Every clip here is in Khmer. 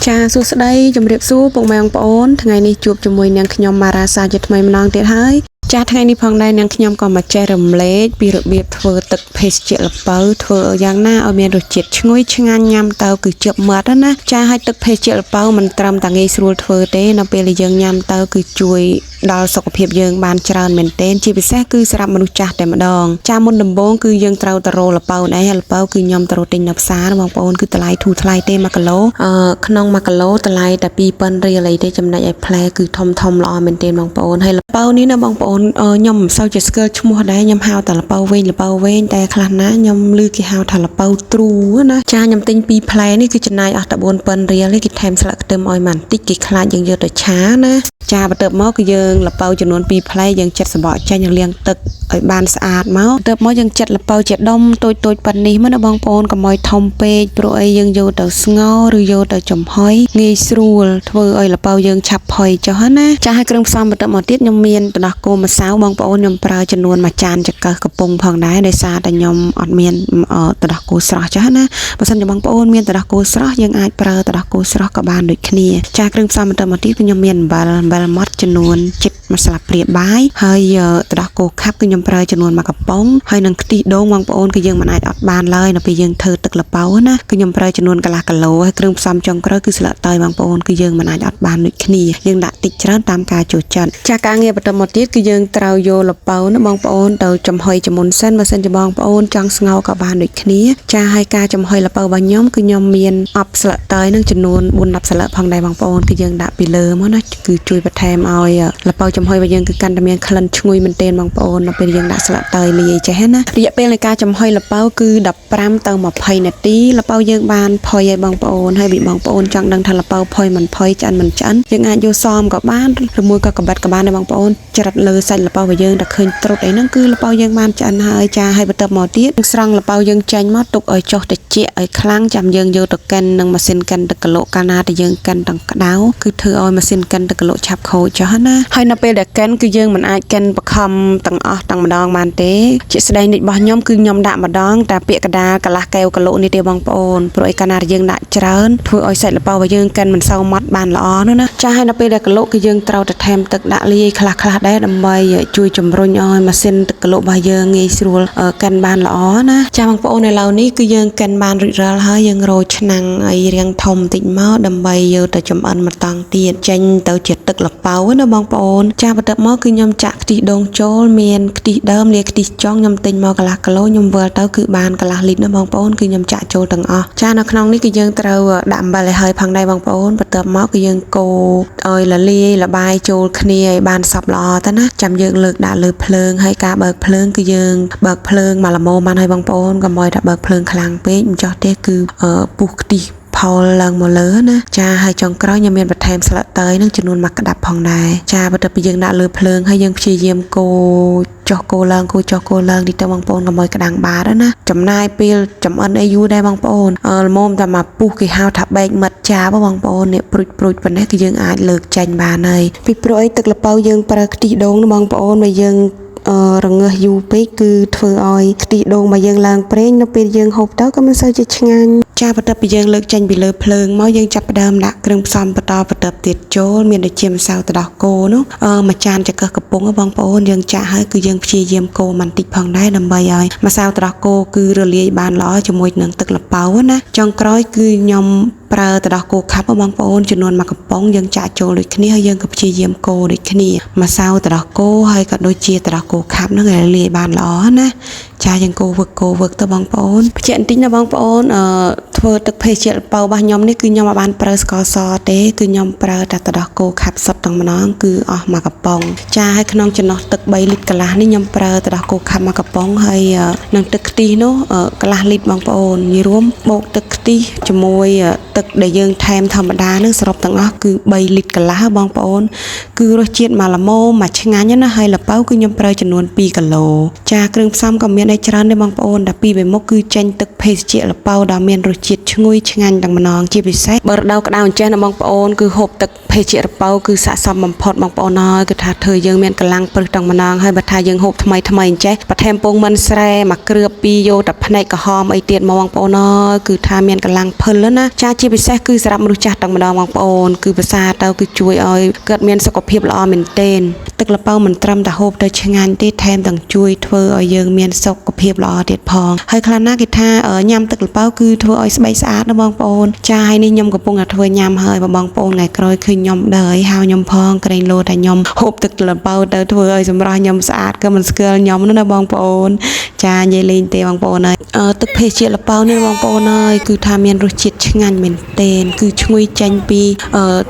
ចាសួស្តីជំរាបសួរពុកម៉ែបងប្អូនថ្ងៃនេះជួបជាមួយនាងខ្ញុំម៉ារ៉ាសាជាថ្មីម្ដងទៀតហើយចាថ្ងៃនេះផងដែរនាងខ្ញុំក៏មកចែករំលែកពីរបៀបធ្វើទឹកភេសជ្ជៈល្ពៅធ្វើយ៉ាងណាឲ្យមានរសជាតិឈ្ងុយឆ្ងាញ់ញ៉ាំទៅគឺជាប់មាត់ណាចាឲ្យទឹកភេសជ្ជៈល្ពៅមិនត្រឹមតែងាយស្រួលធ្វើទេនៅពេលដែលយើងញ៉ាំទៅគឺជួយដល់សុខភាពយើងបានច្រើនមែនទែនជាពិសេសគឺសម្រាប់មនុស្សចាស់តែម្ដងចាមុនដំបូងគឺយើងត្រូវទៅរកល្ពៅដែរល្ពៅគឺខ្ញុំទៅរកទិញនៅផ្សារបងប្អូនគឺតម្លៃធូរថ្លៃទេ1គីឡូក្នុង1គីឡូតម្លៃតែ2000រៀលអីទេចំណែកឯផ្លែគឺធំល្អមែនទែនបងប្អូនហើយល្ពៅនេះណាបងប្អូនខ្ញុំមិនសូវជាស្គាល់ឈ្មោះដែរខ្ញុំហៅតែល្ពៅវែងតែខ្លះណាខ្ញុំឮគេហៅថាល្ពៅទ្រូណាចាខ្ញុំទិញ2ផ្លែនេះគឺចំណាយអស់តែ4000រៀលទេគេថែមស្លឹកខ្ទឹមឲ្យបន្តិចគេខ្លាចយើងយកទៅឆាណាចាបន្ទាប់មកគឺយើងល្ពៅចំនួន2ផ្លែយើងចិតសំបកចេញលាងទឹកឲ្យបានស្អាតមកបន្ទាប់មកយើងចិតល្ពៅជាដុំតូចប៉ុណ្នេះមកណាបងប្អូនកុំឲ្យធំពេកព្រោះអីយើងយកទៅស្ងោរឬយកទៅចំហុយងាយស្រួលធ្វើឲ្យល្ពៅយើងឆាប់ផុយចុះណាចាឲ្យគ្រឿងផ្សំបន្ទាប់មកទៀតខ្ញុំមានទឹកដោះគោម្សៅបងប្អូនខ្ញុំប្រើចំនួន1ចានចង្កឹះកំប៉ុងផងដែរដោយសារតែខ្ញុំអត់មានទឹកដោះគោស្រស់ចុះណាបើសិនជាបងប្អូនមានទឹកដោះគោស្រស់យើងអាចប្រើទឹកដោះគោស្រស់ក៏បានដូចគ្នាចាគ្រឿងផ្សំបន្ទាប់មកទៀតខ្ញុំមានអំបិលម៉ត់ចំនួន7ស្លាបព្រាបាយហើយទឹកដោះគោខាប់គឺខ្ញុំប្រើចំនួន1កំប៉ុងហើយនឹងខ្ទិះដូងបងប្អូនគឺយើងមិនអាចអត់បានឡើយនៅពេលយើងធ្វើទឹកល្ពៅណាគឺខ្ញុំប្រើចំនួនកន្លះគីឡូហើយគ្រឿងផ្សំចុងក្រោយគឺស្លឹកតើយបងប្អូនគឺយើងមិនអាចអត់បានដូចគ្នាយើងដាក់តិចច្រើនតាមការចូលចិត្តចាការងារបន្តមកទៀតគឺយើងត្រូវយកល្ពៅណាបងប្អូនទៅចំហុយជាមុនសិនបើសិនជាបងប្អូនចង់ស្ងោរក៏បានដូចគ្នាចាហើយការចំហុយល្ពៅរបស់ខ្ញុំគឺខ្ញុំមានអប់ស្លឹកតើយនឹងចំនួន4-10ស្លឹកផងដែរបងប្អូនគឺយើងដាក់ពីលើមកណាគឺជួយបន្ថែមឲ្យល្ពៅចំហុយរបស់យើងគឺកាន់តែមានក្លិនឈ្ងុយមែនទែនបងប្អូននៅពេលយើងដាក់ស្លឹកតើយលាយចេះណារយៈពេលនៃការចំហុយល្ពៅគឺ15ទៅ20នាទីល្ពៅយើងបានផុយឲ្យបងប្អូនហើយពីបងប្អូនចង់ដឹងថាល្ពៅផុយមិនផុយឆ្អិនមិនឆ្អិនយើងអាចយកសមក៏បានឬមួយក៏ក្បិតក៏បានដែរបងប្អូនច្រិតលើសាច់ល្ពៅរបស់យើងតែឃើញត្រុតអីហ្នឹងគឺល្ពៅយើងបានឆ្អិនហើយចាហើយបន្ទាប់មកទៀតស្រង់ល្ពៅយើងចេញមកទុកឲ្យចុះត្រជាក់ឲ្យខ្លាំងចាំយើងយកទៅកិននឹងម៉ាស៊ីនកិនទឹកកឡុកកាលណាដែលយើងកិនទាំងក្តៅគឺធ្វើឲ្យម៉ាស៊ីនកិនទឹកកឡុកឆាប់ខូចចុះណាហើយនៅពេលដែលកិនគឺយើងមិនអាចកិនបខំទាំងអស់ទាំងម្ដងបានទេជាស្ដីនិចរបស់ខ្ញុំគឺខ្ញុំដាក់ម្ដងតែពាក្យកដាលកន្លះកែវកឡុកនេះទេបងប្អូនព្រោះឯកាលណាយើងដាក់ច្រើនធ្វើឲ្យសាច់ល្ពៅរបស់យើងកិនមិនសូវម៉ត់បានល្អនោះណាចាហើយនៅពេលដែលកឡុកគឺយើងត្រូវទៅថែមទឹកដាក់លាយខ្លះដែរដើម្បីជួយជំរុញឲ្យម៉ាស៊ីនទឹកកឡុករបស់យើងងាយស្រួលកិនបានល្អណាចាបងប្អូនឥឡូវនេះគឺយើងកិនបានរួចរាល់ហើយយើងរោយឆ្នាំងឲ្យរាងធំបន្តិចមកដើម្បីយកទៅចម្អិនម្ដងទៀតចេញទៅជាទឹកល្ពៅណាបងប្អូនចាបន្ទាប់មកគឺខ្ញុំចាក់ខ្ទិះដូងចូលមានខ្ទិះដើមលាយខ្ទិះចុងខ្ញុំទិញមកកន្លះគីឡូខ្ញុំវិលទៅគឺបានកន្លះលីត្រណាបងប្អូនគឺខ្ញុំចាក់ចូលទាំងអស់ចានៅក្នុងនេះគឺយើងត្រូវដាក់អំបិលឲ្យហើយផងដែរបងប្អូនបន្ទាប់មកគឺយើងកូរឲ្យលលាយល្បាយចូលគ្នាឲ្យបានសព្វល្អទៅណាចាំយើងលើកដាក់លើភ្លើងហើយការបើកភ្លើងគឺយើងបើកភ្លើងមកល្មមបានហើយបងប្អូនកុំឲ្យថាបើកភ្លើងខ្លាំងពេកមិនចោះទេគឺពុះខ្ទិះផលឡើងមកលើណាចាហើយចុងក្រោយខ្ញុំមានបន្ថែមស្លឹកតើយនឹងចំនួន1ក្តាប់ផងដែរចាបន្ទាប់ពីយើងដាក់លើភ្លើងហើយយើងព្យាយាមកូរចុះគោឡើងតិចទៅបងប្អូនកុំឲ្យក្តាំងបាតណាចំណាយពេលចំអិនអីយូរដែរបងប្អូនល្មមតែមកពុះគេហៅថាបែកមិត្តចាបងប្អូននេះព្រួចប៉ុណ្ណេះគឺយើងអាចលើកចេញបានហើយពីព្រោះអីទឹកល្ពៅយើងប្រើខ្ទិះដូងណាបងប្អូនមកយើងរងើសយូរពេកគឺធ្វើឲ្យខ្ទិះដូងមកយើងឡើងប្រេងនៅពេលយើងហូបទៅក៏មិនសូវជាឆ្ងាញ់ចាបន្ទាប់ពីយើងលើកចេញពីលើភ្លើងមកយើងចាប់ផ្ដើមដាក់គ្រឿងផ្សំបន្តទៀតចូលមានដូចជាម្សៅទឹកដោះគោនោះមួយចានចង្កឹះកំប៉ុងបងប្អូនយើងចាក់ហើយគឺយើងព្យាយាមកូរបន្តិចផងដែរដើម្បីឲ្យម្សៅទឹកដោះគោគឺរលាយបានល្អជាមួយនឹងទឹកល្ពៅណាចុងក្រោយគឺខ្ញុំប្រើទឹកដោះគោខាប់បងប្អូនចំនួន1កំប៉ុងយើងចាក់ចូលដូចគ្នាហើយយើងក៏ព្យាយាមកូរដូចគ្នាម្សៅទឹកដោះគោហើយក៏ដូចជាទឹកដោះគោខាប់ហ្នឹងឲ្យលាយបានល្អណាចាយើងកូរវឹកទៅបងប្អូនបញ្ជាក់បន្តិចណាបងប្អូនធ្វើទឹកភេសជ្ជៈល្ពៅរបស់ខ្ញុំនេះគឺខ្ញុំអត់បានប្រើស្ករសទេគឺខ្ញុំប្រើតែទឹកដោះគោខាប់សុទ្ធទាំងម្ដងគឺអស់1កំប៉ុងចាហើយក្នុងចំណុះទឹក3លីត្រកន្លះនេះខ្ញុំប្រើទឹកដោះគោខាប់1កំប៉ុងហើយនឹងទឹកខ្ទិះនោះកន្លះលីត្របងប្អូននិយាយរួមបូកទឹកខ្ទិះជាមួយទឹកដែលយើងថែមធម្មតានឹងសរុបទាំងអស់គឺ3លីត្រកន្លះបងប្អូនគឺរសជាតិមកល្មមមកឆ្ងាញ់ណាហើយល្ពៅគឺខ្ញុំប្រើចំនួន2គីឡូចាគ្រឿងផ្សំក៏មាន ដែលច្រើនទេបងប្អូនដែលពីបេមុខគឺចេញទឹកភេសជ្ជៈលប៉ោដែលមានរសជាតិឈ្ងុយឆ្ងាញ់ទាំងម្ដងជាពិសេសបើរដូវក្តៅអញ្ចេះណាបងប្អូនគឺហូបទឹកភេសជ្ជៈលប៉ោគឺស័ក្តិសមបំផុតបងប្អូនហើយគឺថាធ្វើយើងមានកម្លាំងព្រឹសទាំងម្ដងហើយបើថាយើងហូបថ្មីអញ្ចេះបន្ថែមពងមិនស្រែមកគ្រឿបពីយកតែភ្នែកក្រហមអីទៀតមកបងប្អូនហើយគឺថាមានកម្លាំងភិលណាចាជាពិសេសគឺសម្រាប់មនុស្សចាស់ទាំងម្ដងបងប្អូនគឺភាសាទៅគឺជួយឲ្យគាត់មានសុខភាពល្អមែនទែនទឹកល្ពៅមិនត្រឹមតែហូបទៅឆ្ងាញ់ទេថែមទាំងជួយធ្វើឲ្យយើងមានសុខភាពល្អទៀតផងហើយខ្លះណាគេថាញ៉ាំទឹកល្ពៅគឺធ្វើឲ្យស្បែកស្អាតណាបងប្អូនចាហើយនេះខ្ញុំកំពុងតែធ្វើញ៉ាំហើយបងប្អូនថ្ងៃក្រោយឃើញខ្ញុំដើរឲ្យហៅខ្ញុំផងក្រែងលោតែខ្ញុំហូបទឹកល្ពៅទៅធ្វើឲ្យសម្រស់ខ្ញុំស្អាតក៏មិនស្គាល់ខ្ញុំណាបងប្អូនចានិយាយលេងទេបងប្អូនហើយទឹកភេសជ្ជៈល្ពៅនេះបងប្អូនហើយគឺថាមានរសជាតិឆ្ងាញ់មែនទែនគឺឈ្ងុយចេញពី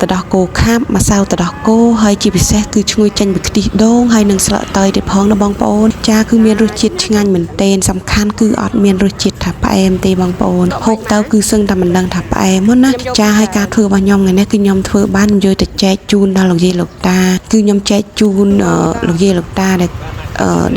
ទឹកដោះគោខាប់ម្សៅទឹកដោះគោហើយជាពិសេសគឺឈ្ងុយចេញពីខ្ទិះដូងហើយនិងស្លឹកតើយទៀតផងណាបងប្អូនចាគឺមានរសជាតិឆ្ងាញ់មែនទែនសំខាន់គឺអត់មានរសជាតិថាផ្អែមទេបងប្អូនហូបទៅគឺសឹងតែមិនដឹងថាផ្អែមណាចាហើយការធ្វើរបស់ខ្ញុំថ្ងៃនេះគឺខ្ញុំធ្វើបានខ្ញុំយកទៅចែកជូនដល់លោកយាយលោកតាគឺខ្ញុំចែកជូនលោកយាយលោកតាដែ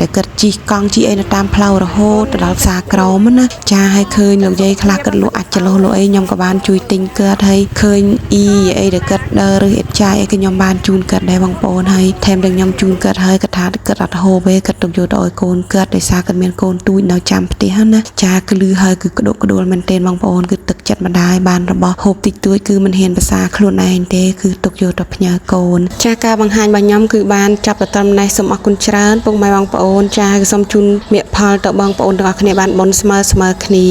លគាត់ជីកកង់ជីអីនៅតាមផ្លូវរហូតទៅដល់ផ្សារក្រមណាចាហើយឃើញលោកយាយខ្លះគាត់លក់អាចចលោះលក់អីខ្ញុំក៏បានជួយទិញគាត់ហើយឃើញអ៊ីអីដែលគាត់ដើរឬអ៊ីចាយអីក៏ខ្ញុំបានជូនគាត់ដែរបងប្អូនហើយថែមទាំងខ្ញុំជូនគាត់ហើយគាត់ថាគាត់អត់ហូបទេគាត់ទុកយកទៅឲ្យកូនគាត់ដោយសារគាត់មានកូនទូចនៅចាំផ្ទះណាចាគឺលឺហើយគឺក្តុកក្តួលមែនទែនបងប្អូនគឺទឹកចិត្តម្ដាយបានរបស់ហូបតិចតួចគឺមិនហ៊ានភាសាខ្លួនឯងទេគឺទុកយកទៅផ្ញើកូនចាការបង្ហាញរបស់ខ្ញុំគឺបានចាប់ទៅត្រឹមនេះសូមអរគុណច្រើនពុកម៉ែបងប្អូនចាសូមជូនមាក្ខផលទៅបងប្អូនទាំងអស់គ្នាបានបុណ្យស្មើគ្នា